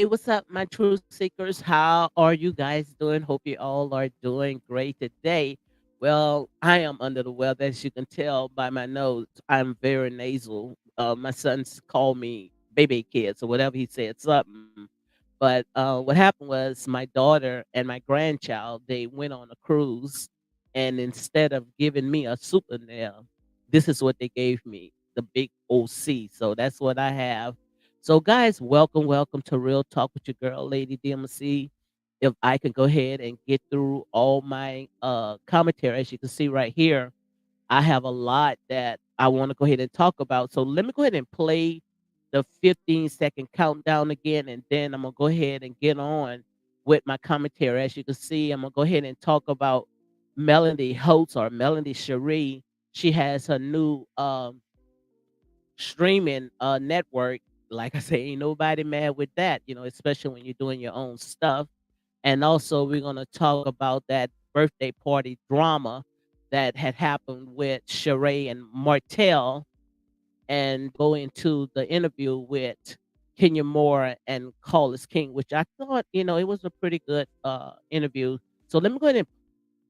Hey, what's up, my truth seekers? How are you guys doing? Hope you all are doing great today. Well, I am under the weather, as you can tell by my nose. I'm very nasal. My sons call me baby kid, so whatever he said, something. But what happened was my daughter and my grandchild, they went on a cruise, and instead of giving me a souvenir, this is what they gave me, the big OC. So that's what I have. So, guys, welcome to Real Talk with your girl, Lady DMC. If I can go ahead and get through all my commentary, as you can see right here, I have a lot that I want to go ahead and talk about. So, let me go ahead and play the 15-second countdown again, and then I'm going to go ahead and get on with my commentary. As you can see, I'm going to go ahead and talk about Melody Holt or Melody Sheree. She has her new streaming network. Like I say, ain't nobody mad with that, especially when you're doing your own stuff. And also, we're going to talk about that birthday party drama that had happened with Sheree and Martell, and go into the interview with Kenya Moore and Carlos King, which I thought, it was a pretty good interview. So let me go ahead and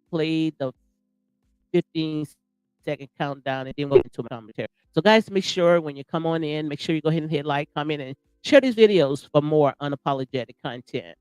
play the 15-second countdown, and then we'll get into my commentary. So, guys, make sure when you come on in, make sure you go ahead and hit like, comment, and share these videos for more unapologetic content.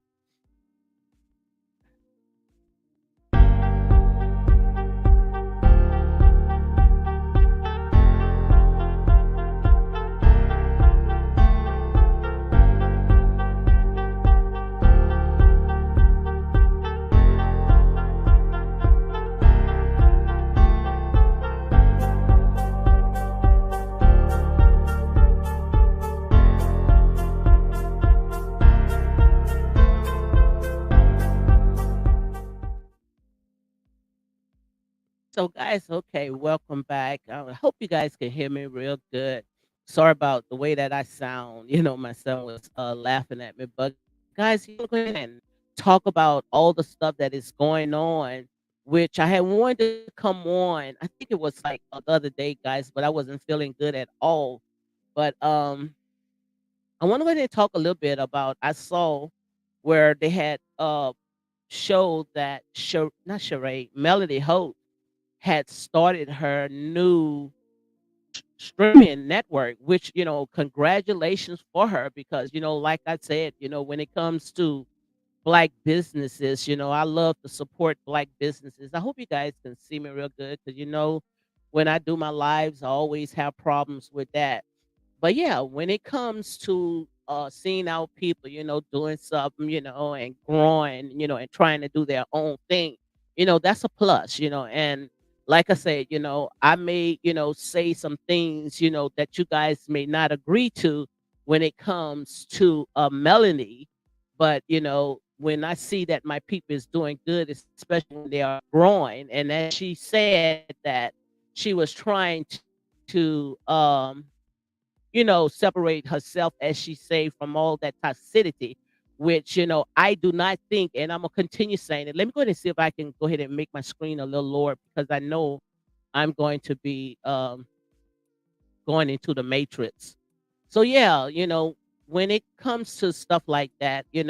So, guys, okay, welcome back. I hope you guys can hear me real good. Sorry about the way that I sound. My son was laughing at me. But, guys, you go ahead and talk about all the stuff that is going on, which I had wanted to come on. I think it was like the other day, guys, but I wasn't feeling good at all. But I want to go ahead and talk a little bit about, I saw where they had showed that, not Sheree, Melody Holt had started her new streaming network, which, congratulations for her, because, like I said, when it comes to black businesses, I love to support black businesses. I hope you guys can see me real good, because, when I do my lives, I always have problems with that. But yeah, when it comes to seeing our people, doing something, and growing, and trying to do their own thing, that's a plus, and like I said, I may, say some things, that you guys may not agree to when it comes to Melanie. But, when I see that my people is doing good, especially when they are growing, and as she said that she was trying to separate herself, as she say, from all that toxicity, which, I do not think, and I'm gonna continue saying it. Let me go ahead and see if I can go ahead and make my screen a little lower, because I know I'm going to be going into the matrix. So yeah, when it comes to stuff like that, being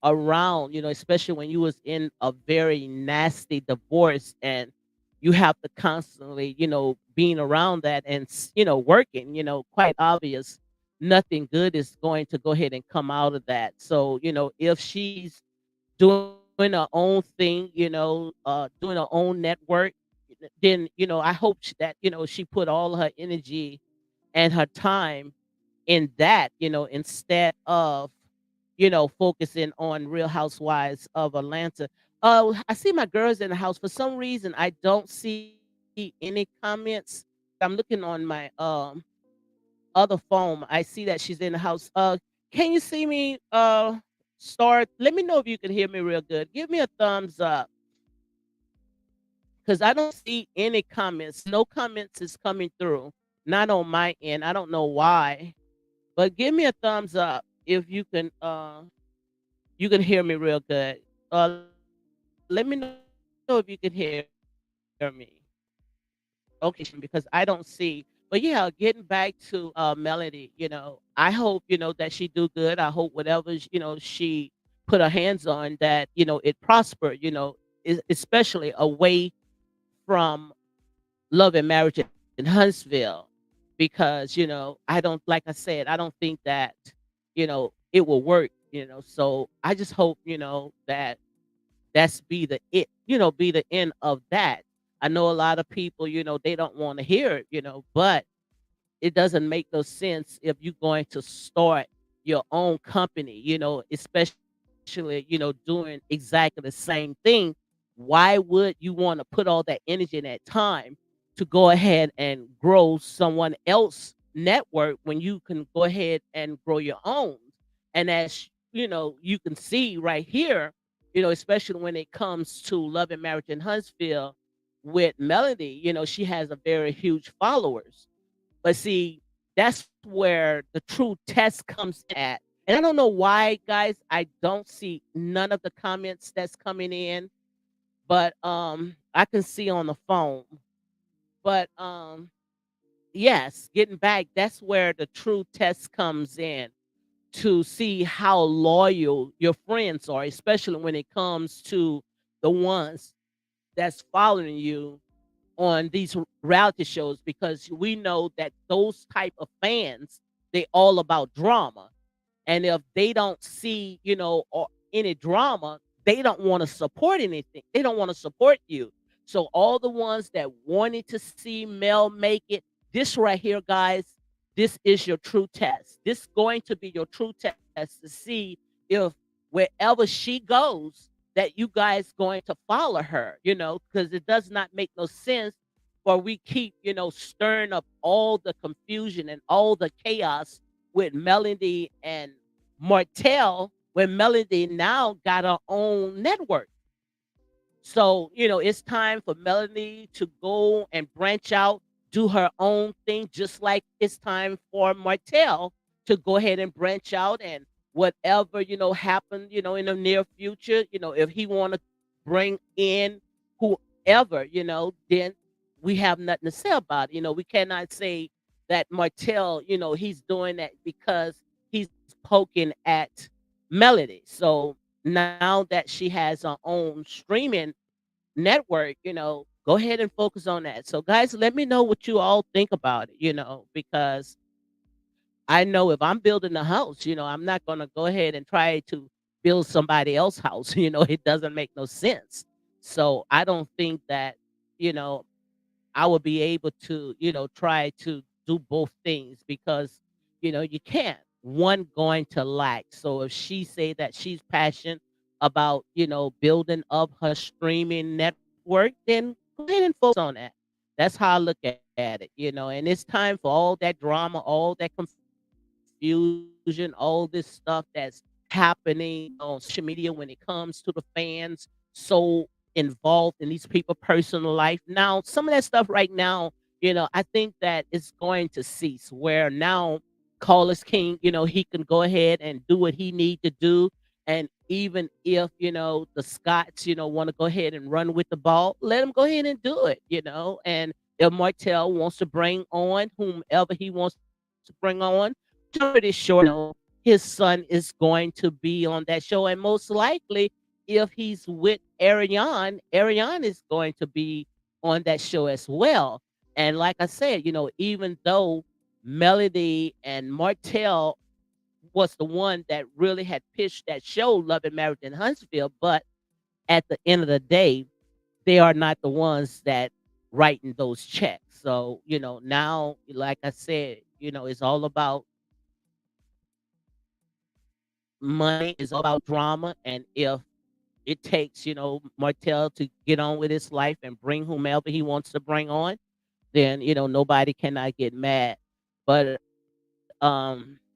around, especially when you was in a very nasty divorce, and you have to constantly, being around that, and, working, quite obvious, nothing good is going to go ahead and come out of that. So, if she's doing her own thing, doing her own network, then, I hope that, she put all her energy and her time in that, instead of, focusing on Real Housewives of Atlanta. Oh, I see my girls in the house. For some reason, I don't see any comments. I'm looking on my other phone. I see that she's in the house. Can you see me? Start. Let me know if you can hear me real good. Give me a thumbs up, because I don't see any comments. No comments is coming through. Not on my end. I don't know why. But give me a thumbs up if you can hear me real good. Let me know if you can hear me. Okay, because I don't see. For some reason, But yeah, getting back to Melody, I hope that she do good. I hope whatever she put her hands on that it prosper. Especially away from Love and Marriage in Huntsville, because I don't, like I said, I don't think that it will work. So I just hope that that's be the it, be the end of that. I know a lot of people, they don't want to hear it, but it doesn't make no sense if you're going to start your own company, especially, doing exactly the same thing. Why would you want to put all that energy and that time to go ahead and grow someone else network when you can go ahead and grow your own? And as you can see right here, especially when it comes to Love and Marriage in Huntsville with Melody, she has a very huge followers, but see, that's where the true test comes at. And I don't know why, guys, I don't see none of the comments that's coming in, but I can see on the phone. But yes, getting back, that's where the true test comes in to see how loyal your friends are, especially when it comes to the ones that's following you on these reality shows, because we know that those type of fans, they all about drama. And if they don't see, or any drama, they don't want to support anything. They don't want to support you. So all the ones that wanted to see Mel make it, this right here, guys, this is your true test. This going to be your true test to see if wherever she goes, that you guys going to follow her, because it does not make no sense for we keep, stirring up all the confusion and all the chaos with Melody and Martell, when Melody now got her own network. So, it's time for Melanie to go and branch out, do her own thing, just like it's time for Martell to go ahead and branch out, and whatever, happen, in the near future, if he want to bring in whoever, then we have nothing to say about it. We cannot say that Martell, he's doing that because he's poking at Melody. So now that she has her own streaming network, go ahead and focus on that. So, guys, let me know what you all think about it, because I know if I'm building a house, I'm not going to go ahead and try to build somebody else's house. It doesn't make no sense. So, I don't think that, you know, I would be able to, try to do both things, because, you can't. One going to lack. So if she say that she's passionate about, building up her streaming network, then go ahead and focus on that. That's how I look at it, and it's time for all that drama, all that confusion, all this stuff that's happening on social media when it comes to the fans so involved in these people' personal life. Now, some of that stuff right now, I think that it's going to cease, where now Carlos King, he can go ahead and do what he need to do. And even if, the Scots, want to go ahead and run with the ball, let him go ahead and do it, and if Martell wants to bring on whomever he wants to bring on, I'm pretty sure, his son is going to be on that show. And most likely, if he's with Ariane is going to be on that show as well. And like I said, even though Melody and Martell was the one that really had pitched that show, Love and Marriage in Huntsville, but at the end of the day, they are not the ones that writing those checks. So, now, like I said, it's all about money, it's all about drama. And if it takes, Martell to get on with his life and bring whomever he wants to bring on, then, nobody cannot get mad. But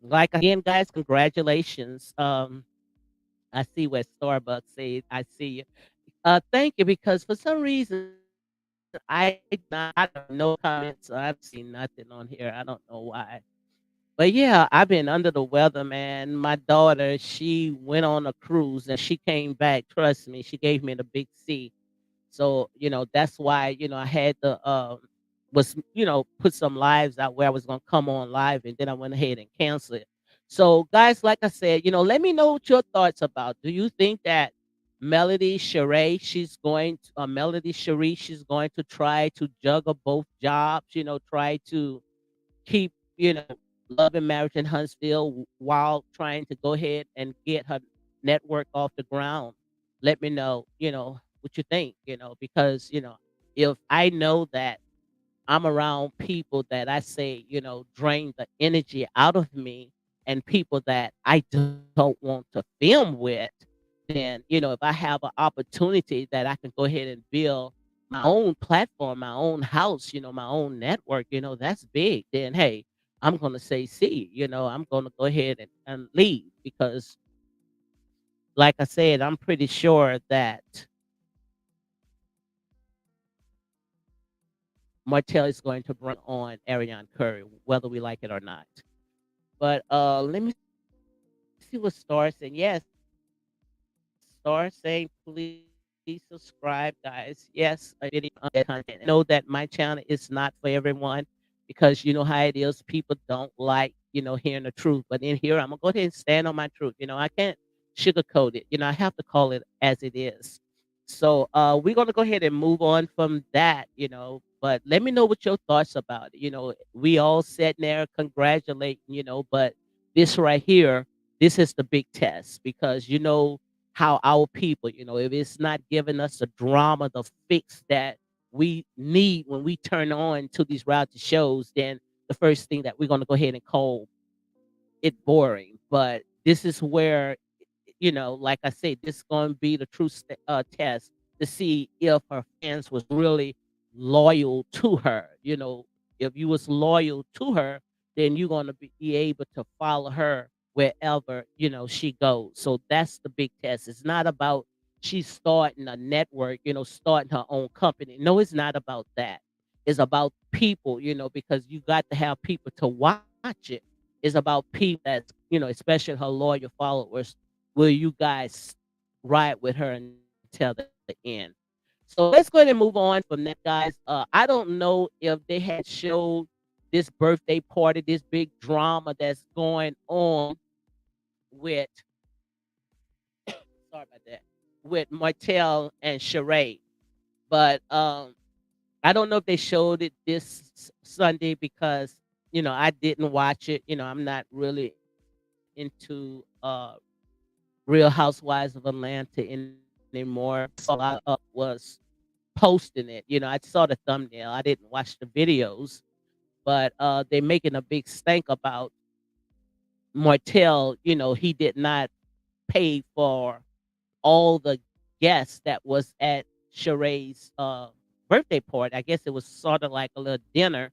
like again, guys, congratulations. I see what Starbucks said. I see you. Thank you, because for some reason I don't no comments. I haven't seen nothing on here. I don't know why. But yeah, I've been under the weather, man. My daughter, she went on a cruise and she came back. Trust me, she gave me the big C. So, that's why, I had to was, put some lives out where I was gonna come on live, and then I went ahead and canceled it. So, guys, like I said, let me know what your thoughts about. Do you think that Melody Sheree, she's going to try to juggle both jobs, try to keep, Love and Marriage in Huntsville while trying to go ahead and get her network off the ground? Let me know, what you think, because, if I know that I'm around people that I say, drain the energy out of me, and people that I don't want to film with, then, if I have an opportunity that I can go ahead and build my own platform, my own house, my own network, that's big. Then, hey, I'm going to say, see, I'm going to go ahead and leave because, like I said, I'm pretty sure that Martell is going to bring on Ariane Curry, whether we like it or not. But let me see what Star saying. Yes, Star saying please subscribe, guys. Yes, I did content. Know that my channel is not for everyone because you know how it is. People don't like, hearing the truth. But in here, I'm gonna go ahead and stand on my truth. I can't sugarcoat it. I have to call it as it is. So we're gonna go ahead and move on from that. But let me know what your thoughts about it. We all sitting there congratulating, but this right here, this is the big test because how our people, if it's not giving us the drama, the fix that we need when we turn on to these reality shows, then the first thing that we're going to go ahead and call it boring. But this is where, like I said, this is going to be the true test to see if her fans was really loyal to her. If you was loyal to her, then you're going to be able to follow her wherever she goes. So that's the big test. It's not about she's starting a network, starting her own company. No, it's not about that. It's about people, because you got to have people to watch it. It's about people that's, especially her loyal followers. Will you guys ride with her until the end? So let's go ahead and move on from that, guys. I don't know if they had showed this birthday party, this big drama that's going on with, sorry about that, with Martell and Sheree. But I don't know if they showed it this Sunday because I didn't watch it. I'm not really into Real Housewives of Atlanta anymore. Saw a lot of was posting it. I saw the thumbnail. I didn't watch the videos, but they're making a big stink about Martell. He did not pay for all the guests that was at Sheree's birthday party. I guess it was sort of like a little dinner,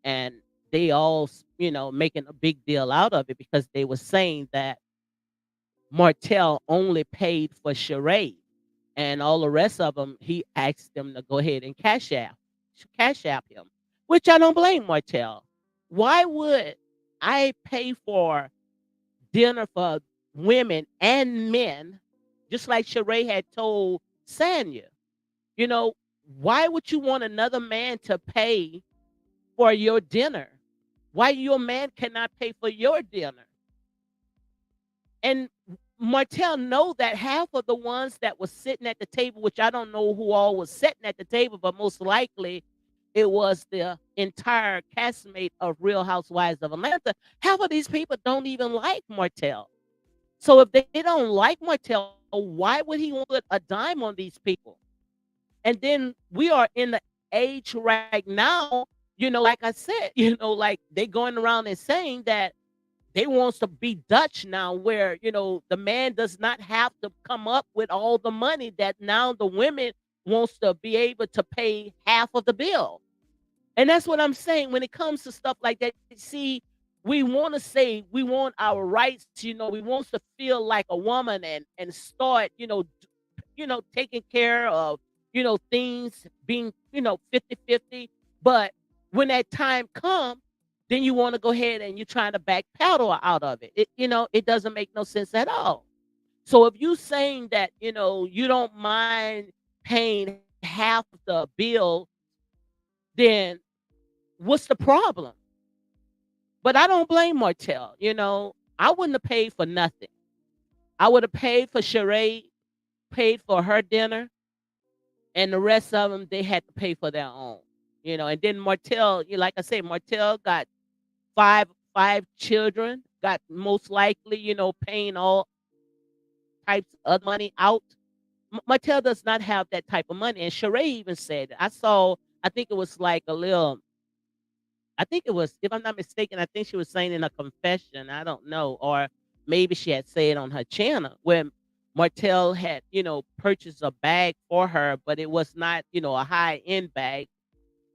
and they all making a big deal out of it because they were saying that Martell only paid for Sheree, and all the rest of them, he asked them to go ahead and cash app him, which I don't blame Martell. Why would I pay for dinner for women and men, just like Sheree had told Sanya? You know, why would you want another man to pay for your dinner? Why your man cannot pay for your dinner? And Martell know that half of the ones that was sitting at the table, which I don't know who all was sitting at the table, but most likely it was the entire castmate of Real Housewives of Atlanta. Half of these people don't even like Martell. So if they don't like Martell, why would he want to put a dime on these people? And then we are in the age right now, like I said, like they going around and saying that they wants to be Dutch now, where the man does not have to come up with all the money, that now the women wants to be able to pay half of the bill. And that's what I'm saying when it comes to stuff like that. See, we want to say we want our rights, we want to feel like a woman and start, taking care of, things being, 50-50. But when that time comes, then you want to go ahead and you're trying to backpedal out of it. It doesn't make no sense at all. So if you saying that, you don't mind paying half the bill, then What's the problem? But I don't blame Martell. I wouldn't have paid for nothing. I would have paid for Sheree, paid for her dinner, and the rest of them they had to pay for their own. And then Martell, like I say, Martell got five children, got most likely, paying all types of other money out. Martell does not have that type of money. And Sheree even said it. I think it was like a little, I think it was, if I'm not mistaken, I think she was saying in a confession, I don't know, or maybe she had said it on her channel when Martell had, purchased a bag for her, but it was not, a high end bag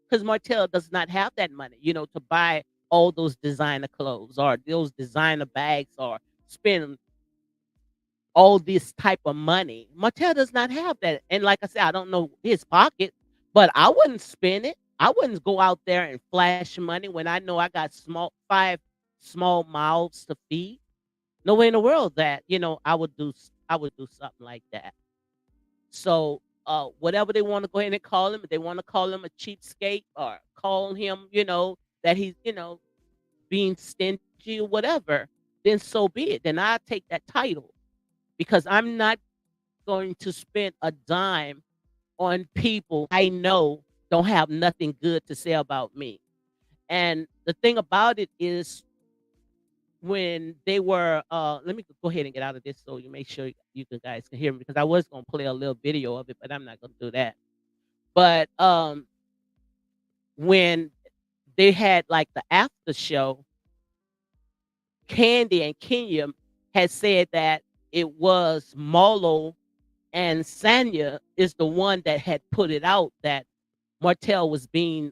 because Martell does not have that money, to buy all those designer clothes or those designer bags or spend all this type of money. Martell does not have that. And like I said, I don't know his pocket, but I wouldn't spend it. I wouldn't go out there and flash money when I know I got five small mouths to feed. No way in the world that, I would do something like that. So whatever they want to go ahead and call him, if they want to call him a cheapskate or call him, that he's, being stingy or whatever, then so be it. Then I take that title because I'm not going to spend a dime on people I know don't have nothing good to say about me. And the thing about it is when they were let me go ahead and get out of this so you make sure you guys can hear me because I was gonna play a little video of it, but I'm not gonna do that. But when they had like the after show, Candy and Kenya had said that it was Marlo and Sanya is the one that had put it out that Martell was being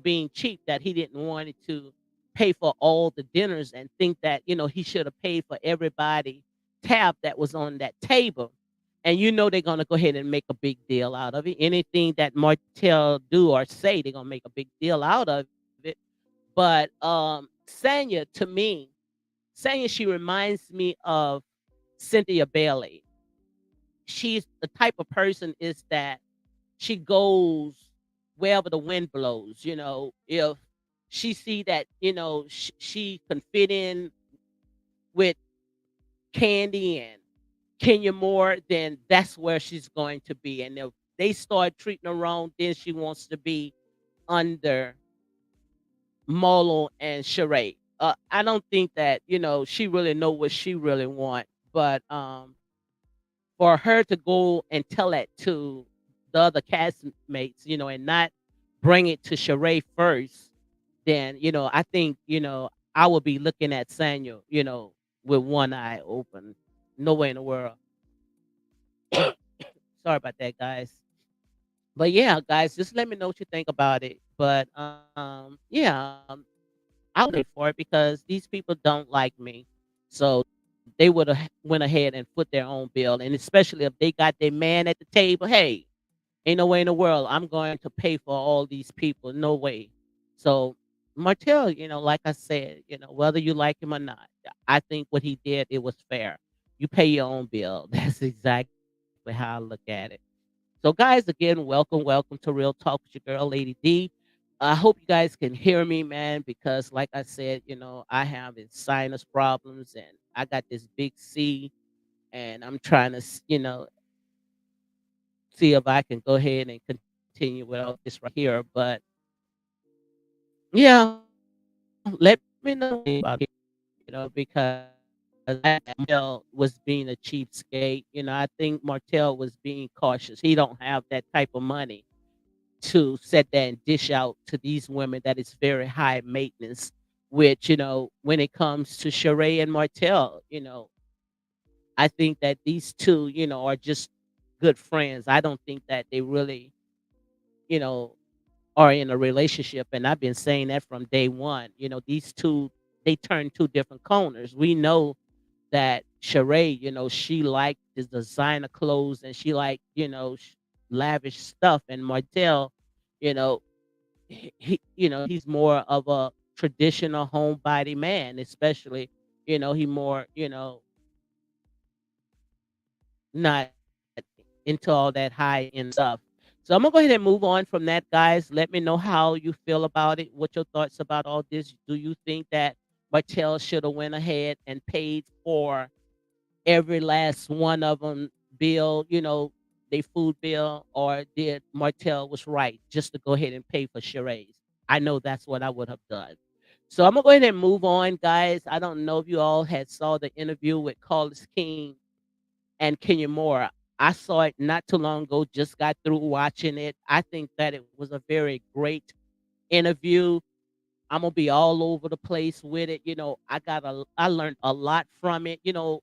being cheap, that he didn't want it to pay for all the dinners and think that, he should have paid for everybody tab that was on that table. And they're gonna go ahead and make a big deal out of it. Anything that Martell do or say, they're gonna make a big deal out of it. But Sanya, to me, Sanya, she reminds me of Cynthia Bailey. She's the type of person is that she goes wherever the wind blows. If she see that she can fit in with Candy and Kenya Moore, then that's where she's going to be. And if they start treating her wrong, then she wants to be under Molo and Sheree. I don't think that she really know what she really want, but for her to go and tell that to the other castmates, and not bring it to Sheree first, then, I think, I would be looking at Samuel, with one eye open. No way in the world. Sorry about that, guys. But yeah, guys, just let me know what you think about it. But yeah, I would pay for it because these people don't like me. So they would have went ahead and put their own bill. And especially if they got their man at the table, hey, ain't no way in the world I'm going to pay for all these people. No way. So Martell, like I said, whether you like him or not, I think what he did, it was fair. You pay your own bill. That's exactly how I look at it. So guys, again, welcome to Real Talk with your girl, Lady D. I hope you guys can hear me, man, because like I said, I have sinus problems and I got this big C and I'm trying to, see if I can go ahead and continue without this right here. But yeah, let me know what you think about it, because Martell was being a cheapskate. I think Martell was being cautious. He don't have that type of money to set that and dish out to these women that is very high maintenance. Which when it comes to Sheree and Martell, I think that these two, are just good friends. I don't think that they really, you know, are in a relationship, and I've been saying that from day one. These two, they turn two different corners. We know that Sheree, she liked the designer clothes and she liked, lavish stuff. And Martell, you know, he's more of a traditional homebody man, especially, he more, not into all that high end stuff. So I'm gonna go ahead and move on from that, guys. Let me know how you feel about it. What your thoughts about all this? Do you think that Martell should have went ahead and paid for every last one of them bill, they food bill, or did Martell was right just to go ahead and pay for Sheree's? I know that's what I would have done. So I'm gonna go ahead and move on, guys. I don't know if you all had saw the interview with Carlos King and Kenya Moore. I saw it not too long ago, just got through watching it. I think that it was a very great interview. I'm gonna be all over the place with it. I learned a lot from it.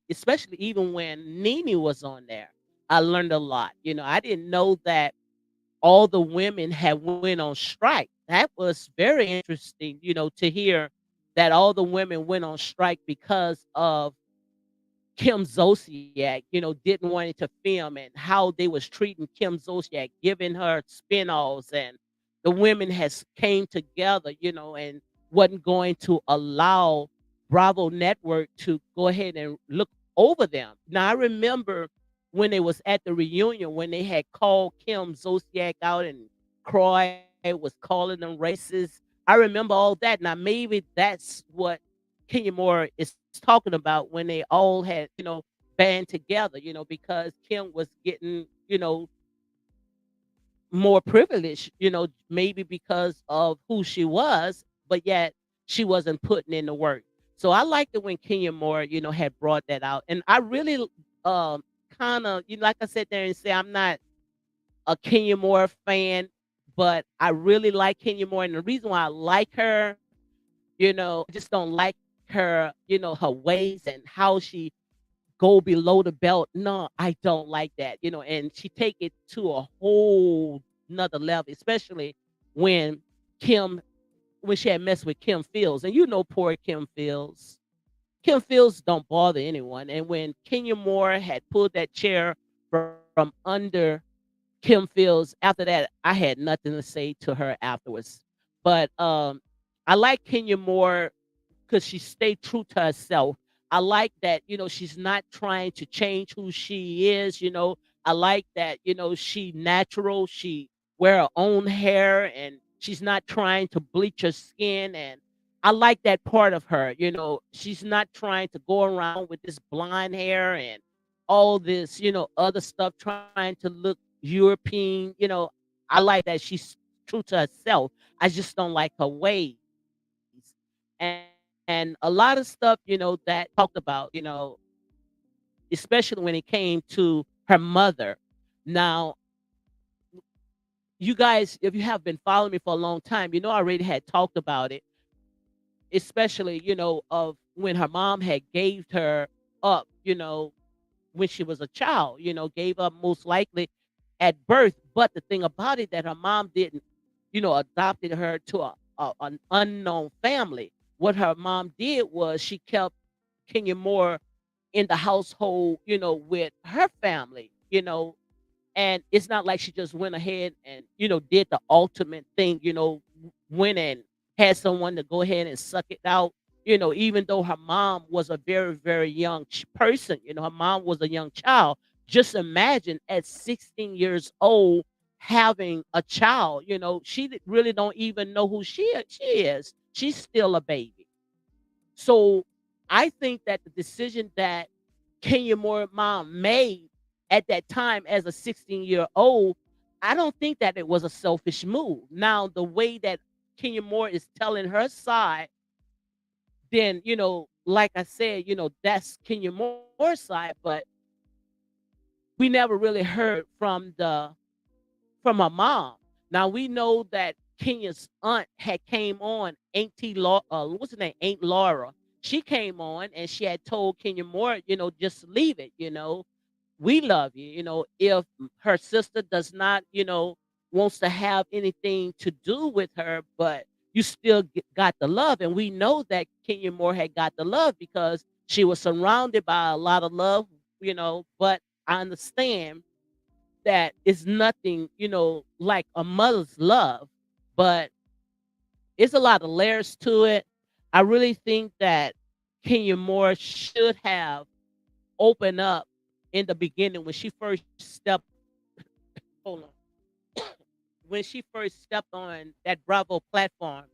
Especially even when Nene was on there, I learned a lot. I didn't know that all the women had went on strike. That was very interesting. To hear that all the women went on strike because of Kim Zolciak, didn't want it to film and how they was treating Kim Zolciak, giving her spin-offs, and the women has came together, and wasn't going to allow Bravo Network to go ahead and look over them. Now I remember when they was at the reunion when they had called Kim Zolciak out and Croy was calling them racist. I remember all that. Now maybe that's what Kenya Moore is talking about when they all had, band together, because Kim was getting, more privileged, maybe because of who she was, but yet she wasn't putting in the work. So I liked it when Kenya Moore, had brought that out. And I really um kind of, like I said there and say I'm not a Kenya Moore fan, but I really like Kenya Moore. And the reason why I like her, I just don't like her, her ways and how she go below the belt. No, I don't like that, and she take it to a whole another level, especially when Kim when she had messed with Kim Fields. And poor Kim Fields. Kim Fields don't bother anyone. And when Kenya Moore had pulled that chair from under Kim Fields, after that, I had nothing to say to her afterwards. But I like Kenya Moore because she stayed true to herself. I like that, she's not trying to change who she is. I like that, she natural. She wear her own hair and she's not trying to bleach her skin. And I like that part of her. She's not trying to go around with this blonde hair and all this, other stuff trying to look European. I like that she's true to herself. I just don't like her ways. And a lot of stuff, that talked about, especially when it came to her mother. Now, you guys, if you have been following me for a long time, I already had talked about it, especially, of when her mom had gave her up, when she was a child, gave up most likely at birth. But the thing about it that her mom didn't, adopted her to an unknown family. What her mom did was she kept Kenya Moore in the household, with her family, and it's not like she just went ahead and, did the ultimate thing, went and had someone to go ahead and suck it out, even though her mom was a very, very young person, her mom was a young child. Just imagine at 16 years old having a child, really don't even know who she is. She's still a baby. So I think that the decision that Kenya Moore mom made at that time as a 16-year-old, I don't think that it was a selfish move. Now, the way that Kenya Moore is telling her side, then, like I said, that's Kenya Moore's side, but we never really heard from her mom. Now we know that Kenya's aunt had came on, Auntie Laura, what's her name, Aunt Laura. She came on and she had told Kenya Moore, just leave it. We love you. If her sister does not, wants to have anything to do with her, but you still got the love, and we know that Kenya Moore had got the love because she was surrounded by a lot of love. But I understand that is nothing, like a mother's love, but it's a lot of layers to it. I really think that Kenya Moore should have opened up in the beginning when she first stepped. Hold on. when she first stepped on that Bravo platform,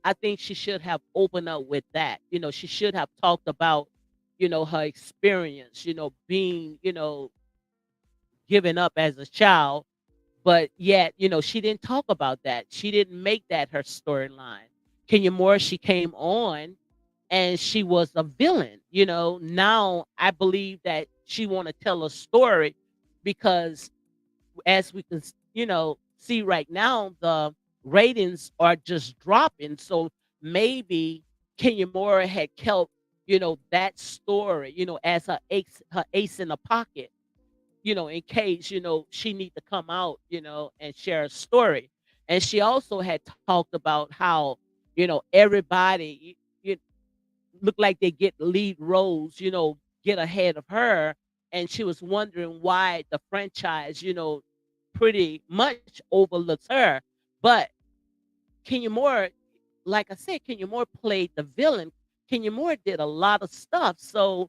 I think she should have opened up with that. She should have talked about, her experience, being, given up as a child, but yet, she didn't talk about that. She didn't make that her storyline. Kenya Moore, she came on and she was a villain. Now I believe that she want to tell a story because as we can, see right now, the ratings are just dropping. So maybe Kenya Moore had kept, that story, as her ace in the pocket, in case, she need to come out, and share a story. And she also had talked about how, everybody looked like they get lead roles, get ahead of her. And she was wondering why the franchise, pretty much overlooks her. But Kenya Moore, like I said, Kenya Moore played the villain. Kenya Moore did a lot of stuff. So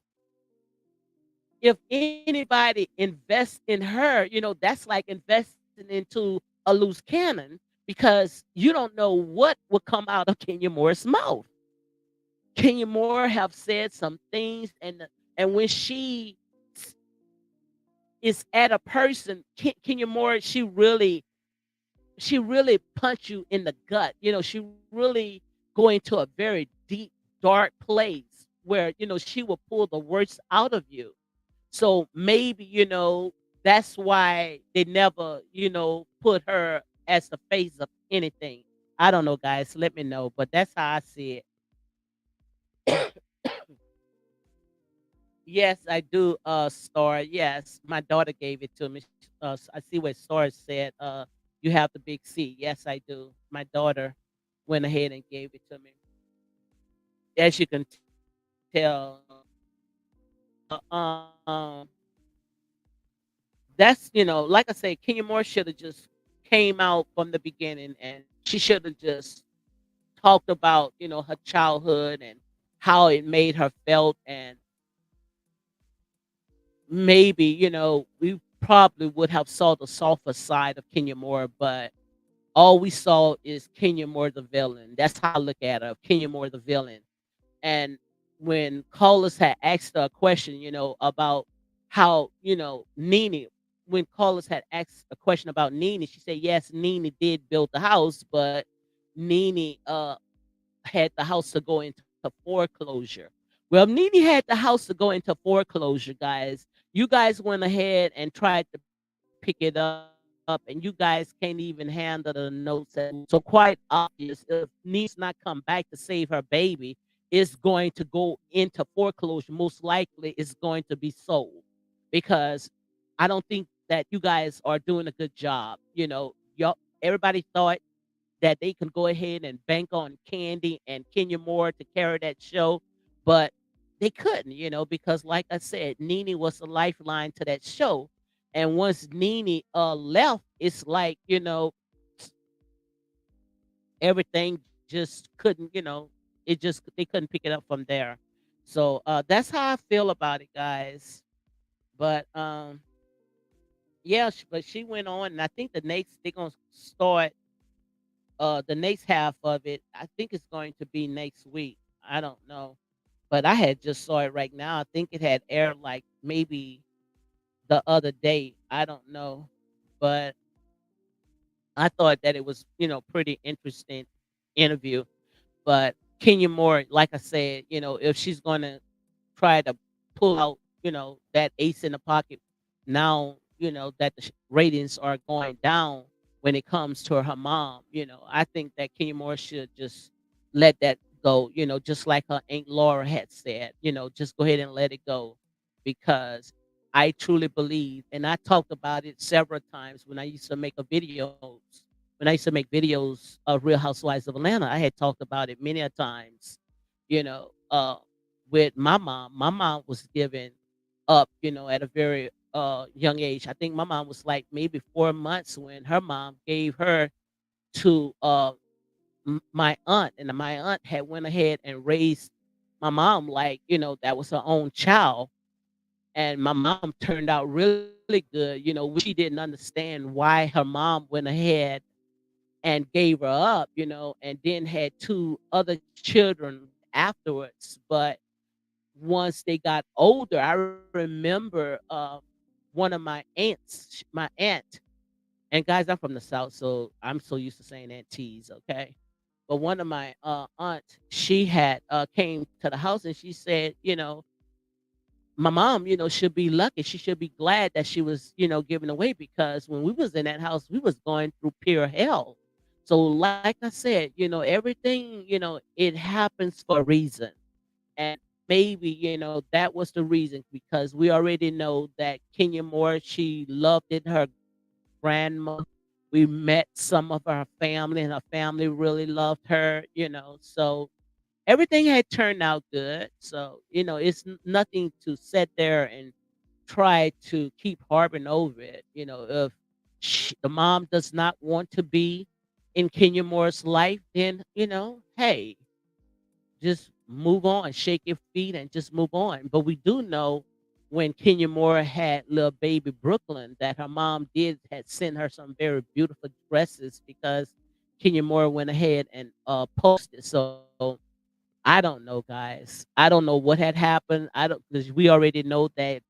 if anybody invests in her, that's like investing into a loose cannon because you don't know what will come out of Kenya Moore's mouth. Kenya Moore have said some things, and when she s- is at a person, Kenya Moore, she really punch you in the gut. She really go into a very deep, dark place where she will pull the worst out of you. So maybe, that's why they never, put her as the face of anything. I don't know, guys. Let me know, but that's how I see it. Yes, I do, Star. Yes, my daughter gave it to me. I see what Star said. You have the big C. Yes, I do. My daughter went ahead and gave it to me. As you can tell, that's like I say, Kenya Moore should have just came out from the beginning, and she should have just talked about her childhood and how it made her felt, and maybe we probably would have saw the softer side of Kenya Moore, but all we saw is Kenya Moore the villain. That's how I look at her, Kenya Moore the villain. And when callers had asked her a question, about how, Nene, when callers had asked a question about Nene, she said, yes, Nene did build the house, but Nene had the house to go into foreclosure. Well, Nene had the house to go into foreclosure, guys. You guys went ahead and tried to pick it up, and you guys can't even handle the notes at all. So quite obvious, if Nene's not come back to save her baby, it's going to go into foreclosure. Most likely, it's going to be sold because I don't think that you guys are doing a good job. Y'all, everybody thought that they can go ahead and bank on Candy and Kenya Moore to carry that show, but they couldn't, because like I said, Nene was a lifeline to that show. And once Nene left, it's like, everything just couldn't, it just they couldn't pick it up from there. So that's how I feel about it, guys. But yeah, but she went on, and I think the next they're gonna start the next half of it. I think it's going to be next week. I don't know. But I had just saw it right now. I think it had aired like maybe the other day. I don't know. But I thought that it was, pretty interesting interview. But Kenya Moore, like I said, if she's gonna try to pull out, that ace in the pocket now, that the ratings are going down when it comes to her mom. I think that Kenya Moore should just let that go, just like her Aunt Laura had said, just go ahead and let it go because I truly believe, and I talked about it several times when I used to make a videos. When I used to make videos of Real Housewives of Atlanta, I had talked about it many a times, you know, uh, with my mom. My mom was given up, at a very young age. I think my mom was like maybe 4 months when her mom gave her to my aunt, and my aunt had went ahead and raised my mom like that was her own child, and my mom turned out really good. She didn't understand why her mom went ahead. and gave her up, and then had two other children afterwards. But once they got older, I remember one of my aunts, my aunt, and guys, I'm from the South, so I'm so used to saying aunties, okay? But one of my aunts, she had came to the house and she said, my mom, should be lucky. She should be glad that she was, given away because when we was in that house, we was going through pure hell. So like I said, everything, it happens for a reason. And maybe, that was the reason because we already know that Kenya Moore, she loved it, her grandma. We met some of her family and her family really loved her, so everything had turned out good. So, it's nothing to sit there and try to keep harping over it. If the mom does not want to be in Kenya Moore's life, then, hey, just move on, shake your feet and just move on. But we do know when Kenya Moore had little baby Brooklyn that her mom did had sent her some very beautiful dresses because Kenya Moore went ahead and posted. So I don't know, guys. I don't know what had happened. I don't because we already know that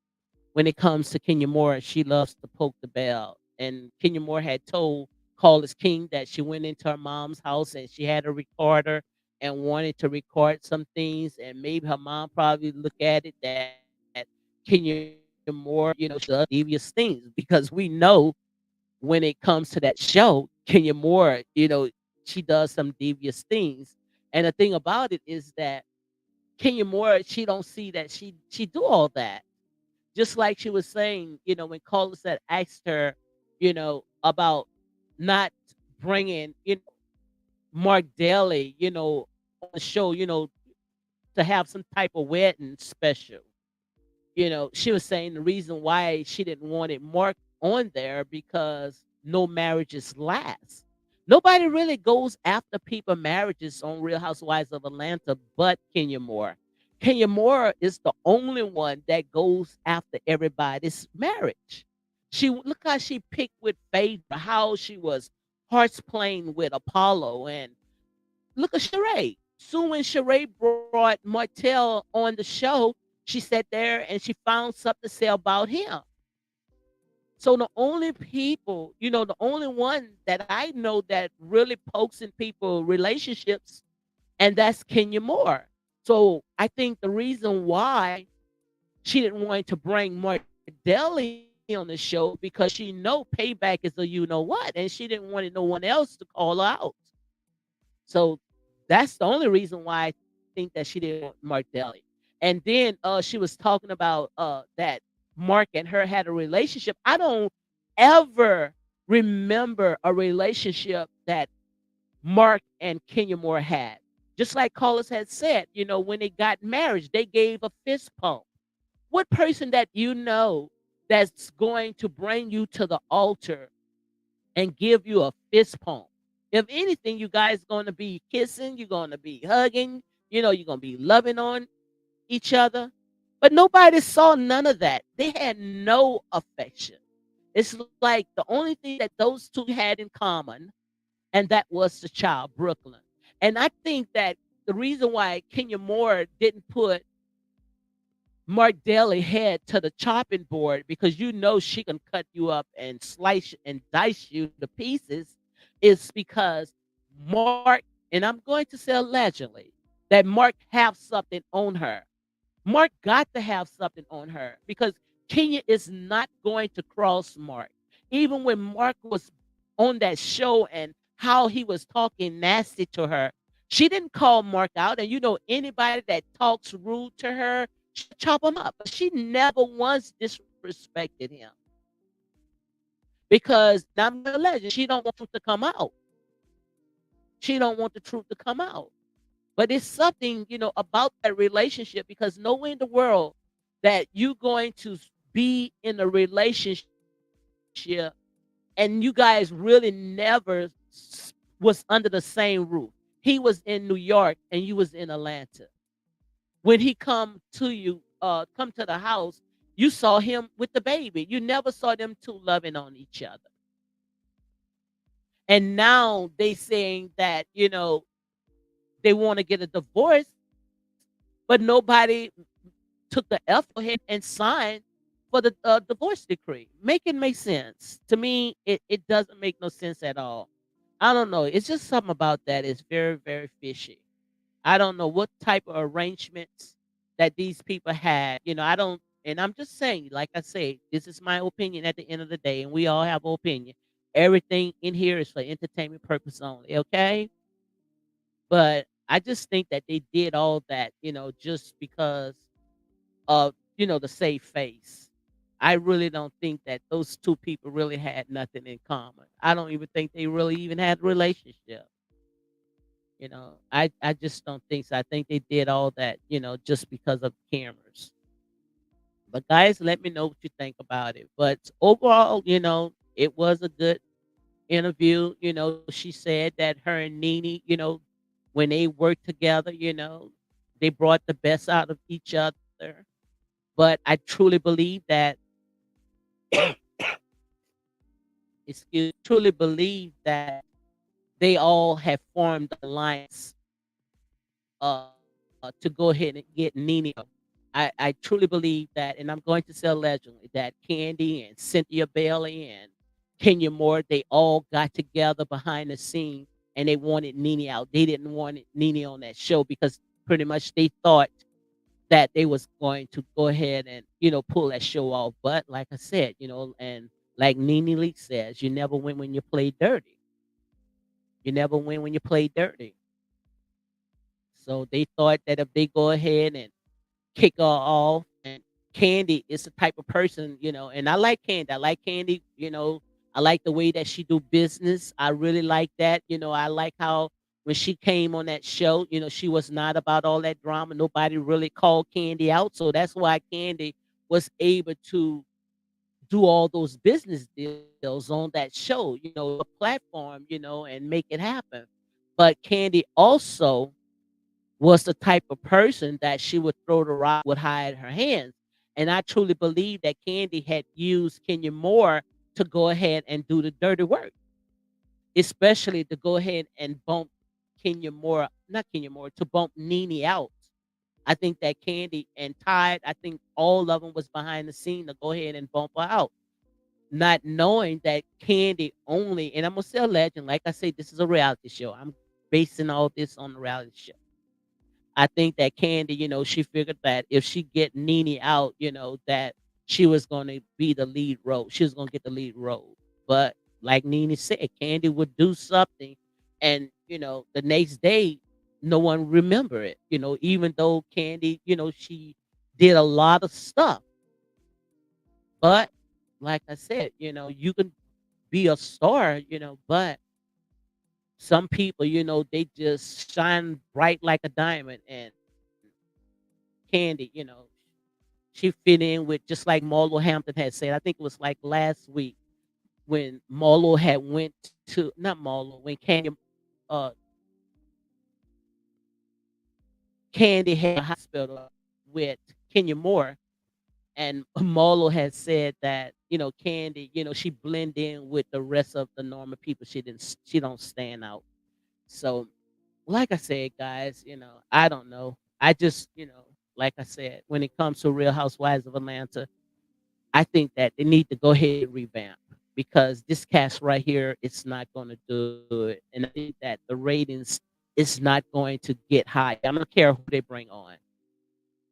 when it comes to Kenya Moore, she loves to poke the bell. And Kenya Moore had told Carlos King that she went into her mom's house and she had a recorder and wanted to record some things. And maybe her mom probably looked at it that Kenya Moore, she does devious things because we know when it comes to that show, Kenya Moore, she does some devious things. And the thing about it is that Kenya Moore, she don't see that she do all that. Just like she was saying, when Carlos had asked her, about not bringing, Mark Daly, on the show, to have some type of wedding special. She was saying the reason why she didn't want it marked on there because no marriages last. Nobody really goes after people marriages on Real Housewives of Atlanta but Kenya Moore. Kenya Moore is the only one that goes after everybody's marriage. Look how she picked with Phaedra, how she was hearts playing with Apollo, and look at Sheree. Soon when Sheree brought Martell on the show, she sat there and she found something to say about him. So the only people, the only one that I know that really pokes in people relationships, and that's Kenya Moore. So I think the reason why she didn't want to bring Mark Daly on the show because she know payback is a you know what, and she didn't want no one else to call her out. So that's the only reason why I think that she didn't want Mark Daly. And then she was talking about that Mark and her had a relationship. I don't ever remember a relationship that Mark and Kenya Moore had. Just like Carlos had said, when they got married, they gave a fist pump. What person that that's going to bring you to the altar and give you a fist pump? If anything, you guys going to be kissing, you're going to be hugging, you're going to be loving on each other. But nobody saw none of that. They had no affection. It's like the only thing that those two had in common, and that was the child, Brooklyn. And I think that the reason why Kenya Moore didn't put Mark Daly head to the chopping board because she can cut you up and slice and dice you to pieces is because Mark, and I'm going to say allegedly, that Mark have something on her. Mark got to have something on her because Kenya is not going to cross Mark. Even when Mark was on that show and how he was talking nasty to her, she didn't call Mark out. And anybody that talks rude to her, she'll chop him up. But she never once disrespected him because now I'm going to let you, she don't want truth to come out. She don't want the truth to come out. But it's something, about that relationship because nowhere in the world that you're going to be in a relationship and you guys really never was under the same roof. He was in New York and you was in Atlanta. When he come to the house, you saw him with the baby. You never saw them two loving on each other. And now they saying that, they want to get a divorce, but nobody took the effort to go ahead and sign for the divorce decree. Make it make sense. To me, it doesn't make no sense at all. I don't know. It's just something about that is very, very fishy. I don't know what type of arrangements that these people had. I don't, and I'm just saying, like I say, this is my opinion at the end of the day, and we all have an opinion. Everything in here is for entertainment purpose only, okay? But I just think that they did all that, just because of, the save face. I really don't think that those two people really had nothing in common. I don't even think they really even had a relationship. I just don't think so. I think they did all that, just because of cameras. But guys, let me know what you think about it. But overall, it was a good interview. She said that her and Nene, when they worked together, they brought the best out of each other. But I truly believe that, truly believe that they all have formed an alliance to go ahead and get Nene. I truly believe that, and I'm going to say allegedly that Candy and Cynthia Bailey and Kenya Moore, they all got together behind the scene and they wanted Nene out. They didn't want Nene on that show because pretty much they thought that they was going to go ahead and pull that show off. But like I said, and like Nene Leakes says, you never win when you play dirty. You never win when you play dirty. So they thought that if they go ahead and kick her off, and Candy is the type of person, and I like Candy. I like Candy, I like the way that she do business. I really like that. I like how when she came on that show, she was not about all that drama. Nobody really called Candy out. So that's why Candy was able to do all those business deals on that show, a platform, and make it happen. But Candy also was the type of person that she would throw the rock, would hide her hands. And I truly believe that Candy had used Kenya Moore to go ahead and do the dirty work, especially to go ahead and bump Kenya Moore, not Kenya Moore, to bump Nene out. I think that Candy and Tide, I think all of them was behind the scene to go ahead and bump her out, not knowing that Candy only, and I'm gonna say a legend, like I say, this is a reality show. I'm basing all this on the reality show. I think that Candy, she figured that if she get Nene out, that she was going to be the lead role. She was going to get the lead role. But like Nene said, Candy would do something, and the next day, no one remember it. Even though Candy, she did a lot of stuff. But like I said, you can be a star, but some people, they just shine bright like a diamond, and Candy, she fit in with just like Marlo Hampton had said. I think it was like last week when Marlo had went to not Marlo when uh Candy had a hospital with Kenya Moore, and Marlo had said that Candy, she blend in with the rest of the normal people. She don't stand out. So like I said, guys, I don't know. I just like I said, when it comes to Real Housewives of Atlanta, I think that they need to go ahead and revamp because this cast right here, it's not going to do it. And I think that the ratings is not going to get high. I don't care who they bring on.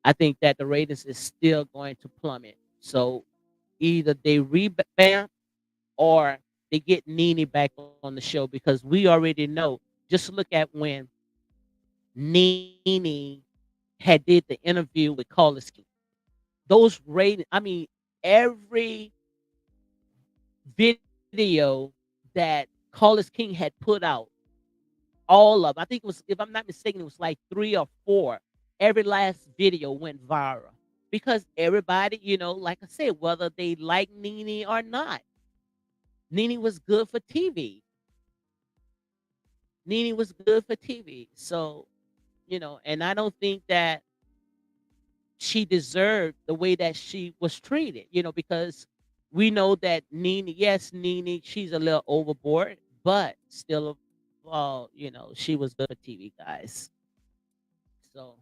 I think that the ratings is still going to plummet. So either they revamp or they get Nene back on the show because we already know. Just look at when Nene had did the interview with Carlos King. Those ratings, I mean, every video that Carlos King had put out, all of, I think it was, if I'm not mistaken, it was like three or four. Every last video went viral because everybody, like I said, whether they like Nene or not, Nene was good for TV. Nene was good for TV. So, and I don't think that she deserved the way that she was treated, because we know that Nene, yes, Nene, she's a little overboard, but still of all, she was good for TV, guys. So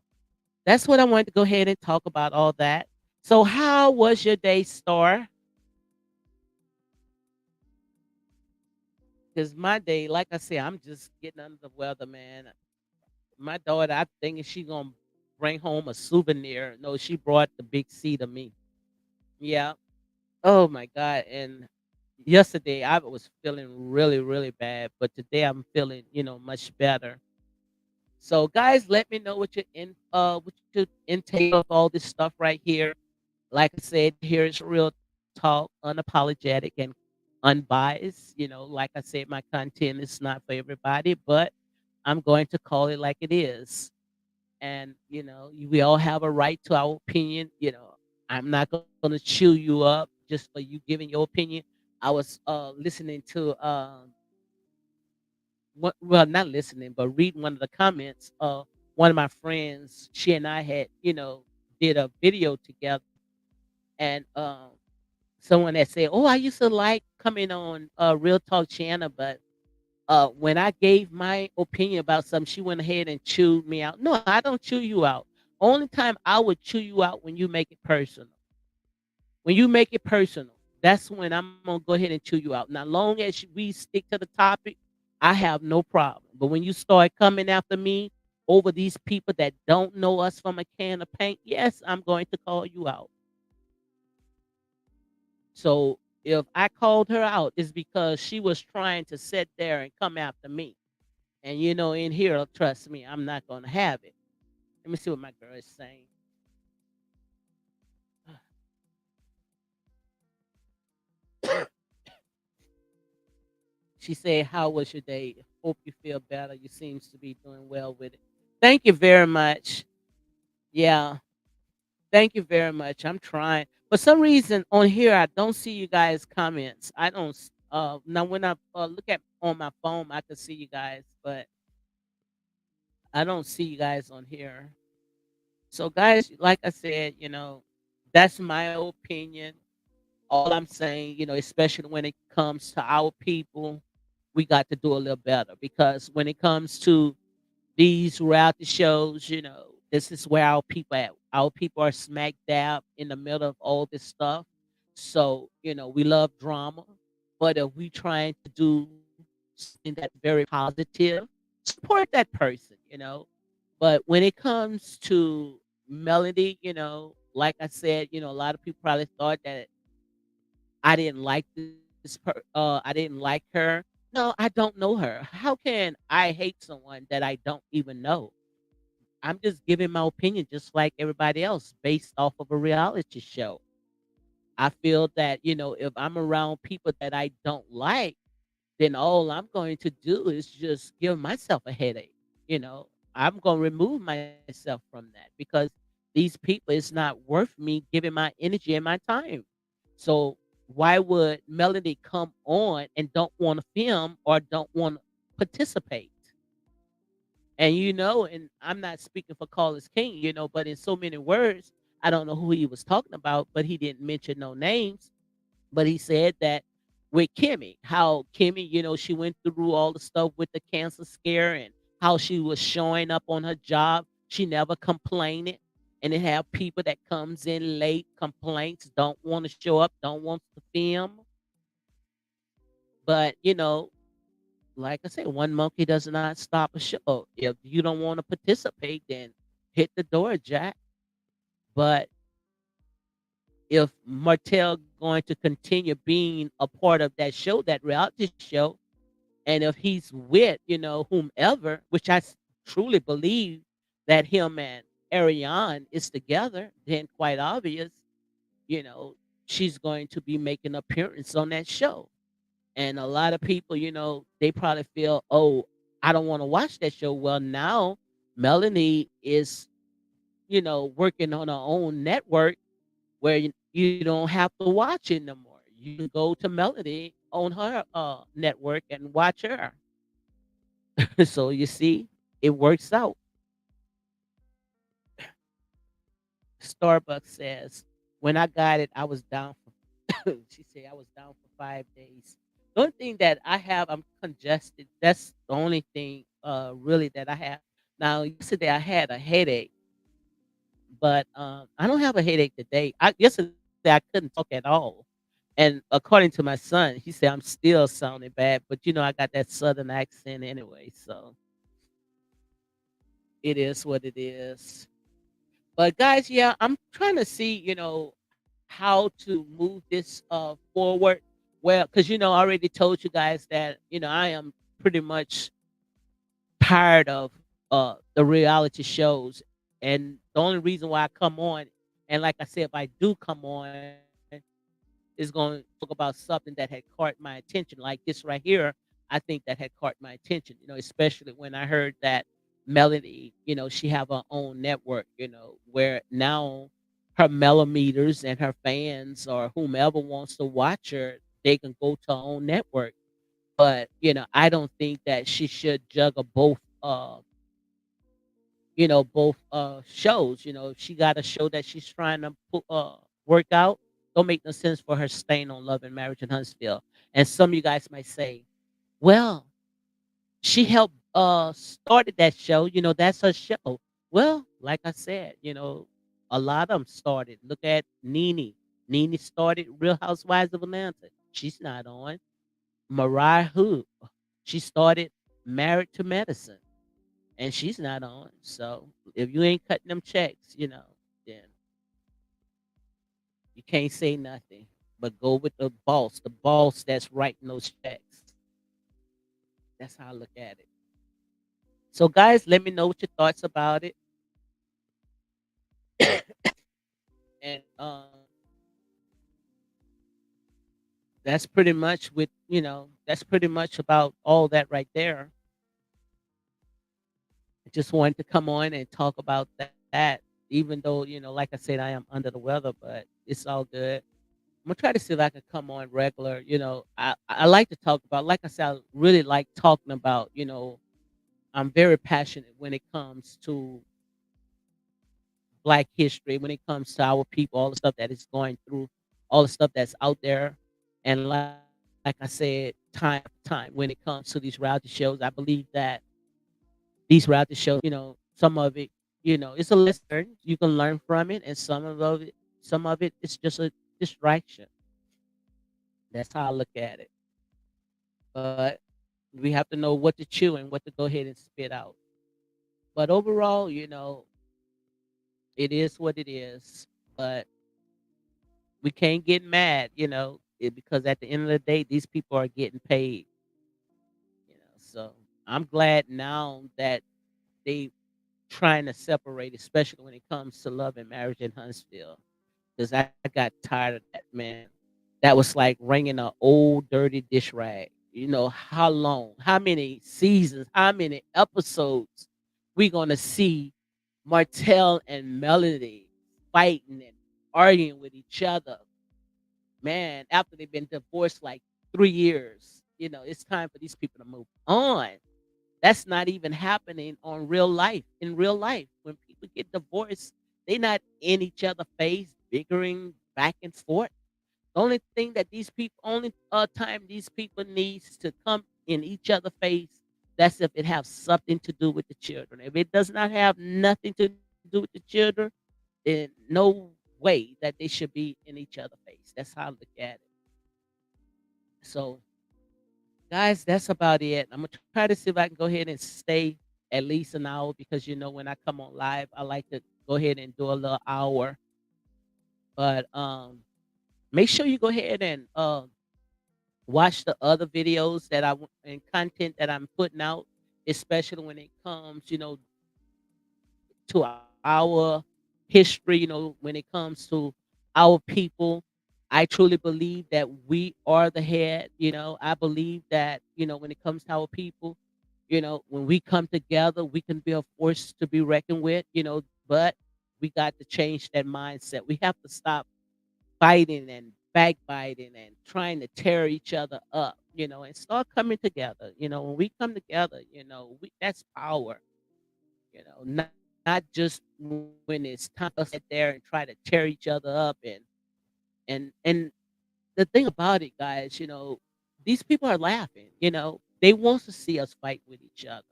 that's what I wanted to go ahead and talk about all that. So how was your day, Star? Because my day, like I said, I'm just getting under the weather, man. My daughter, I thinking she gonna bring home a souvenir. No, she brought the big C to me. Yeah. Oh my God. And yesterday I was feeling really, really bad, but today I'm feeling, much better. So guys, let me know what your intake of all this stuff right here. Like I said, here is real talk, unapologetic and unbiased. Like I said, my content is not for everybody, but I'm going to call it like it is. And we all have a right to our opinion. I'm not going to chew you up just for you giving your opinion. I was listening to well, not listening, but reading one of the comments. One of my friends, she and I had did a video together, and someone that said, "Oh, I used to like coming on Real Talk Channel, but when I gave my opinion about something, she went ahead and chewed me out." No, I don't chew you out. Only time I would chew you out when you make it personal. When you make it personal, that's when I'm gonna go ahead and chew you out. Now, long as we stick to the topic, I have no problem. But when you start coming after me over these people that don't know us from a can of paint, yes, I'm going to call you out. So if I called her out, it's because she was trying to sit there and come after me. And in here, trust me, I'm not gonna have it. Let me see what my girl is saying. She said, "How was your day? Hope you feel better. You seems to be doing well with it." Thank you very much. Yeah, thank you very much. I'm trying. For some reason on here, I don't see you guys' comments. I don't. Now when I look at on my phone, I can see you guys, but I don't see you guys on here. So, guys, like I said, that's my opinion. All I'm saying, especially when it comes to our people, we got to do a little better because when it comes to these reality shows, this is where our people at. Our people are smack dab in the middle of all this stuff. So, we love drama, but if we trying to do something that's very positive, support that person, But when it comes to Melody, like I said, a lot of people probably thought that I didn't like her. No, I don't know her. How can I hate someone that I don't even know? I'm just giving my opinion just like everybody else based off of a reality show. I feel that, if I'm around people that I don't like, then all I'm going to do is just give myself a headache. You know, I'm going to remove myself from that because these people it's not worth me giving my energy and my time. So why would Melody come on and don't want to film or don't want to participate? And and I'm not speaking for Carlos King, but in so many words, I don't know who he was talking about, but he didn't mention no names. But he said that with Kimmy, how Kimmy, she went through all the stuff with the cancer scare and how she was showing up on her job. She never complained. And it have people that comes in late, complaints, don't want to show up, don't want to film. But, like I said, one monkey does not stop a show. If you don't want to participate, then hit the door, Jack. But if Martell going to continue being a part of that show, that reality show, and if he's with, whomever, which truly believe that him and Ariane is together, then quite obvious, you know, she's going to be making appearance on that show. And a lot of people, they probably feel, oh, I don't want to watch that show. Well, now Melanie is, working on her own network where you don't have to watch it no more. You can go to Melody on her network and watch her. So you see, it works out. Starbucks says, when I got it, I was down for she said I was down for 5 days. The only thing that I have, I'm congested. That's the only thing, really that I have. Now, yesterday I had a headache, but I don't have a headache today. Yesterday I couldn't talk at all, and according to my son, he said I'm still sounding bad. But I got that southern accent anyway, so it is what it is. But guys, yeah, I'm trying to see, how to move this forward. Well, because I already told you guys that I am pretty much tired of the reality shows, and the only reason why I come on, and like I said, if I do come on, is going to talk about something that had caught my attention, like this right here. I think that had caught my attention, especially when I heard that Melody, she have her own network, where now her millimeters and her fans or whomever wants to watch her, they can go to her own network. But I don't think that she should juggle both shows. She got a show that she's trying to work out. Don't make no sense for her staying on Love and Marriage in Huntsville. And some of you guys might say, well, she helped started that show. That's her show. Well, like I said, a lot of them started. Look at Nene. Nene started Real Housewives of Atlanta. She's not on. Mariah Hood. She started Married to Medicine, and she's not on. So if you ain't cutting them checks, then you can't say nothing. But go with the boss that's writing those checks. That's how I look at it. So guys, let me know what your thoughts about it. And that's pretty much that's pretty much about all that right there. I just wanted to come on and talk about that. Even though, like I said, I am under the weather, but it's all good. I'm gonna try to see if I can come on regular. I like to talk about, like I said, I really like talking about. I'm very passionate when it comes to Black history, when it comes to our people, all the stuff that is going through, all the stuff that's out there. And like I said, time after time, when it comes to these reality shows, I believe that these reality shows, some of it, it's a lesson you can learn from it, and some of it is just a distraction. That's how I look at it. But we have to know what to chew and what to go ahead and spit out. But overall, it is what it is. But we can't get mad, because at the end of the day, these people are getting paid. So I'm glad now that they trying to separate, especially when it comes to Love and Marriage in Huntsville, because I got tired of that, man. That was like wringing an old dirty dish rag. How long, how many seasons, how many episodes we gonna see Martell and Melody fighting and arguing with each other, man, after they've been divorced like 3 years. It's time for these people to move on. That's not even happening on real life. In real life, when people get divorced, they not in each other face, bickering back and forth. The only thing that these people, only time these people needs to come in each other face, that's if it has something to do with the children. If it does not have nothing to do with the children, then no way that they should be in each other face. That's how I look at it. So, guys, that's about it. I'm gonna try to see if I can go ahead and stay at least an hour, because when I come on live, I like to go ahead and do a little hour. But make sure you go ahead and watch the other videos and content that I'm putting out, especially when it comes, to our history, when it comes to our people. I truly believe that we are the head. I believe that, when it comes to our people, when we come together, we can be a force to be reckoned with, but we got to change that mindset. We have to stop fighting and backbiting and trying to tear each other up, and start coming together. When we come together, that's power. Not just when it's time for us to sit there and try to tear each other up. And the thing about it, guys, these people are laughing, they want to see us fight with each other.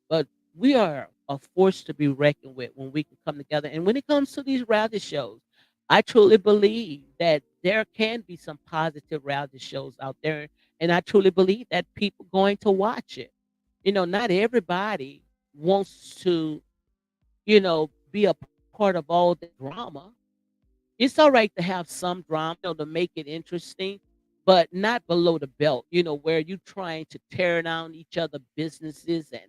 But we are a force to be reckoned with when we can come together. And when it comes to these reality shows, I truly believe that there can be some positive reality shows out there. And I truly believe that people going to watch it. Not everybody wants to, be a part of all the drama. It's all right to have some drama, to make it interesting, but not below the belt, where you trying to tear down each other businesses and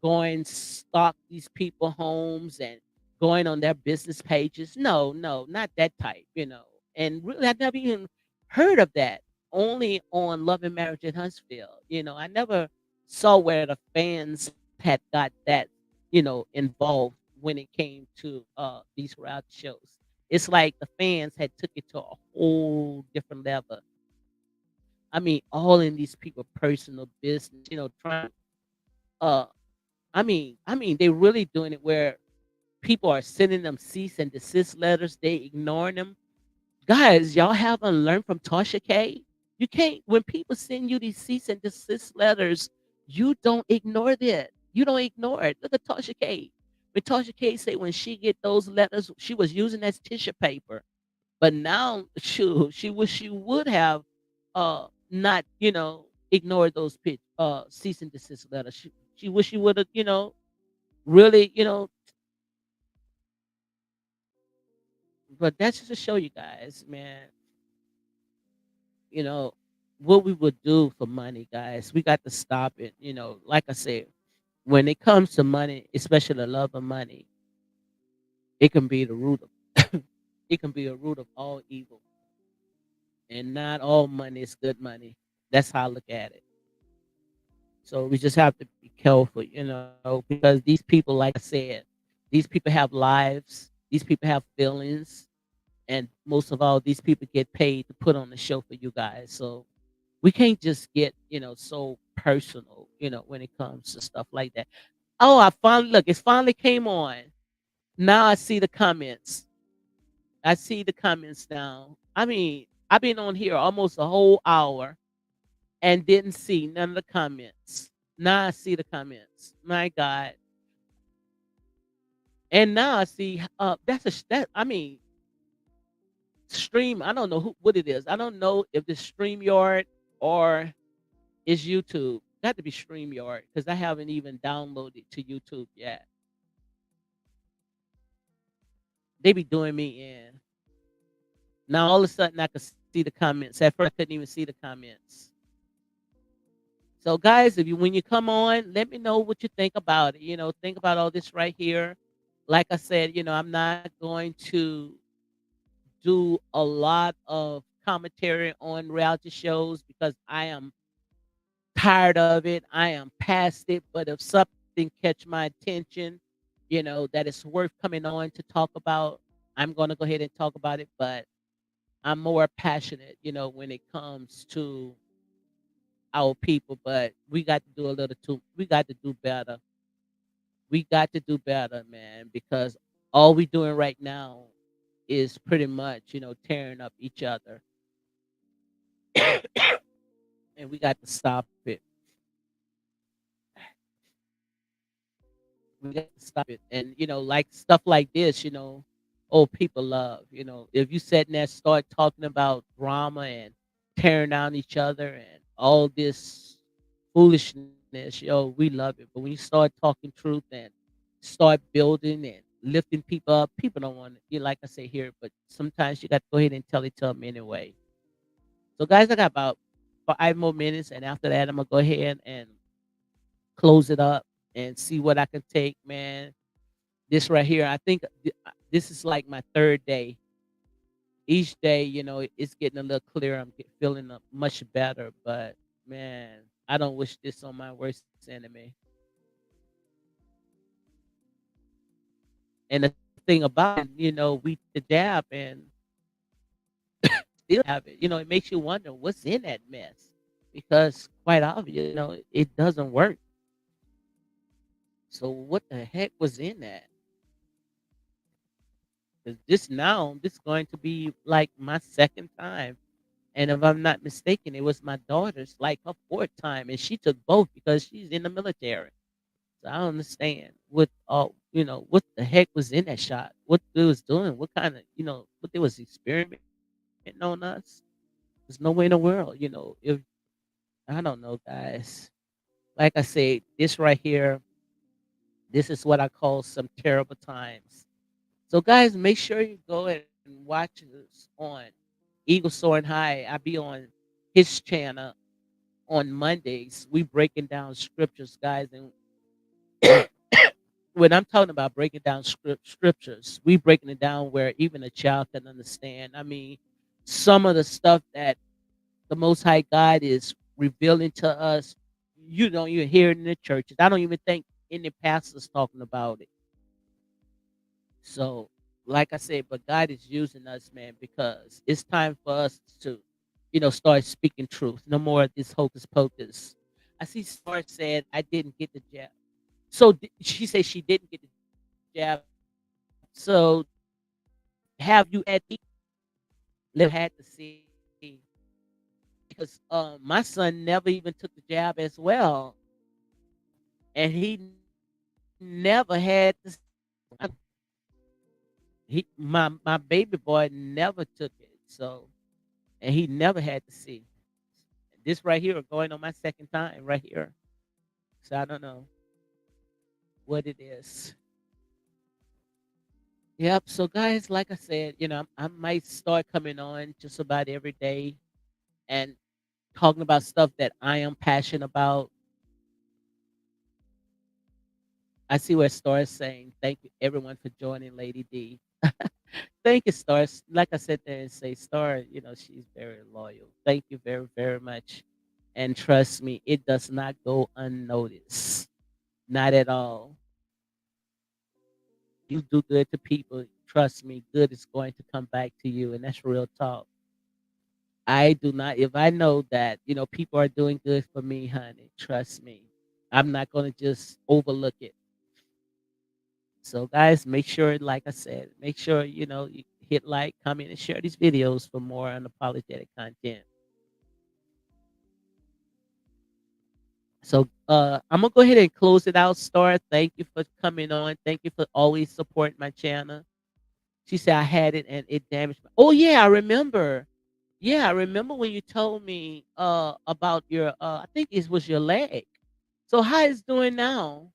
going stalk these people homes and going on their business pages. No, no, not that type. And really I never even heard of that. Only on Love and Marriage in Huntsville. I never saw where the fans had got that, involved when it came to these reality shows. It's like the fans had took it to a whole different level. I mean, all in these people' personal business, trying. Uh, I mean, they really doing it where people are sending them cease and desist letters. They ignoring them. Guys, y'all haven't learned from Tasha K. You can't when people send you these cease and desist letters, you don't ignore that. You don't ignore it. Look at Tasha K. When Tasha K say when she get those letters, she was using as tissue paper. But now, she wish she would have not, ignored those cease and desist letters. She wish she would have, really, but that's just to show you guys, man, you know, what we would do for money, guys. We got to stop it. Like I said, when it comes to money, especially the love of money, it can be the root of it can be a root of all evil. And not all money is good money. That's how I look at it. So we just have to be careful, because these people, like I said, these people have lives, these people have feelings, and most of all, these people get paid to put on the show for you guys. So we can't just get, so personal, when it comes to stuff like that. Oh, I finally look, it finally came on. Now I see the comments. I see the comments now. I mean, I've been on here almost a whole hour and didn't see none of the comments. Now I see the comments. My God. And now I see that's that I mean stream. I don't know what it is. I don't know if it's StreamYard or it's YouTube. Got to be StreamYard because I haven't even downloaded to YouTube yet. They be doing me in. Now all of a sudden I could see the comments. At first I couldn't even see the comments. So guys, if you when you come on, let me know what you think about it. Think about all this right here. Like I said, I'm not going to do a lot of commentary on reality shows because I am tired of it. I am past it. But if something catch my attention, that it's worth coming on to talk about, I'm gonna go ahead and talk about it. But I'm more passionate, when it comes to our people. But we got to do a little too. We got to do better. We got to do better, man, because all we doing right now is pretty much, tearing up each other, and we got to stop it. We got to stop it. And like stuff like this, oh, people love. If you sit there and start talking about drama and tearing down each other and all this foolishness, we love it. But when you start talking truth and start building and lifting people up, people don't want it. Like I say here, but sometimes you got to go ahead and tell it to them anyway. So, guys, I got about 5 more minutes, and after that, I'm gonna go ahead and close it up and see what I can take, man. This right here, I think this is like my third day. Each day, it's getting a little clearer. I'm feeling much better, but man, I don't wish this on my worst enemy. And the thing about it, we the dab and still have it. It makes you wonder what's in that mess because quite obvious, it doesn't work. So what the heck was in that? 'Cause this is going to be like my second time. And if I'm not mistaken, it was my daughter's like her fourth time, and she took both because she's in the military. So I don't understand what the heck was in that shot, what they was doing, what kind of what they was experimenting on us. There's no way in the world, if I don't know, guys. Like I said, this right here, this is what I call some terrible times. So guys, make sure you go and watch us on Eagle Soaring High. I be on his channel on Mondays. We breaking down scriptures, guys, and when I'm talking about breaking down scriptures, we breaking it down where even a child can understand. I mean, some of the stuff that the Most High God is revealing to us, you don't even hear it in the churches. I don't even think any pastors talking about it. So, like I said, but God is using us, man, because it's time for us to, start speaking truth. No more of this hocus pocus. I see Star said I didn't get the jab. So she said she didn't get the jab. So have you had let her had to see because my son never even took the jab as well, and he never had to see. My baby boy never took it, and he never had to see. This right here going on my second time right here. So I don't know what it is. Yep. So guys, like I said, I might start coming on just about every day and talking about stuff that I am passionate about. I see where Star is saying, thank you everyone for joining Lady D. Thank you, Star. Like I said there and say, Star, she's very loyal. Thank you very, very much. And trust me, it does not go unnoticed. Not at all. You do good to people. Trust me, good is going to come back to you. And that's real talk. I do not, if I know that, people are doing good for me, honey, trust me. I'm not going to just overlook it. So, guys, make sure, like I said, make sure, you hit like, comment, and share these videos for more unapologetic content. So, I'm gonna go ahead and close it out, Star. Thank you for coming on. Thank you for always supporting my channel. She said I had it and it damaged my. Oh yeah, I remember. Yeah, I remember when you told me about your I think it was your leg. So how is doing now?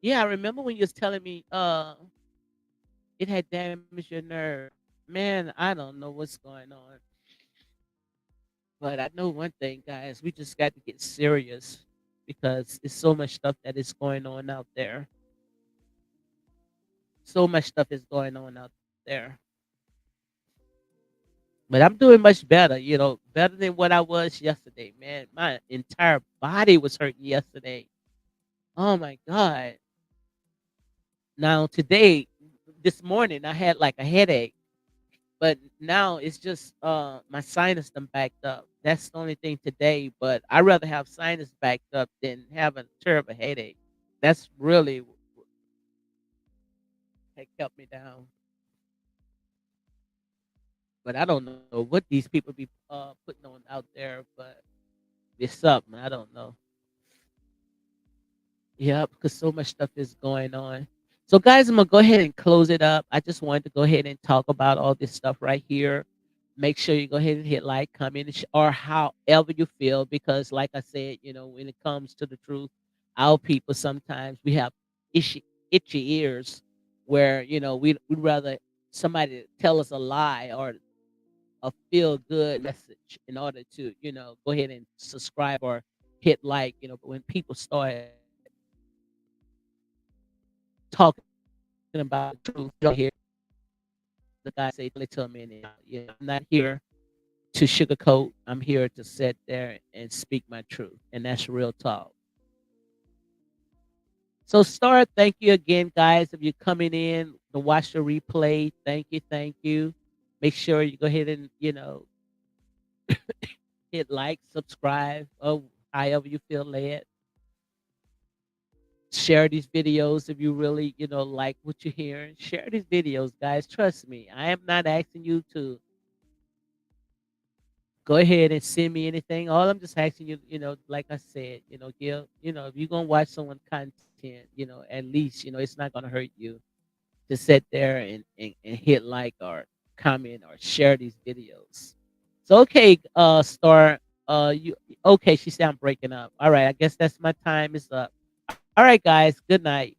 Yeah, I remember when you was telling me it had damaged your nerve. Man, I don't know what's going on. But I know one thing, guys, we just got to get serious because it's so much stuff that is going on out there. So much stuff is going on out there. But I'm doing much better, better than what I was yesterday, man. My entire body was hurting yesterday. Oh my God. Now today, this morning I had like a headache, but now it's just my sinus done backed up. That's the only thing today, but I'd rather have sinus backed up than have a terrible headache. That's really what kept me down. But I don't know what these people be putting on out there, but it's something. I don't know. Yeah, because so much stuff is going on. So, guys, I'm gonna go ahead and close it up. I just wanted to go ahead and talk about all this stuff right here. Make sure you go ahead and hit like, comment, or however you feel, because, like I said, when it comes to the truth, our people sometimes we have itchy ears, where we'd rather somebody tell us a lie or a feel good message in order to go ahead and subscribe or hit like. But when people start talking about the truth, you don't hear the guy say tell it to a minute. I'm not here to sugarcoat. I'm here to sit there and speak my truth, and that's real talk. So, Star, thank you again, guys. If you're coming in to watch the replay, thank you, thank you. Make sure you go ahead and hit like, subscribe, or however you feel led. Share these videos if you really like what you're hearing. Share these videos, guys. Trust me, I am not asking you to go ahead and send me anything. All I'm just asking you, like I said, give, if you're gonna watch someone content, at least, it's not gonna hurt you to sit there and hit like or comment or share these videos. So okay, Star, you okay? She said I'm breaking up. All right, I guess that's my time is up. All right, guys. Good night.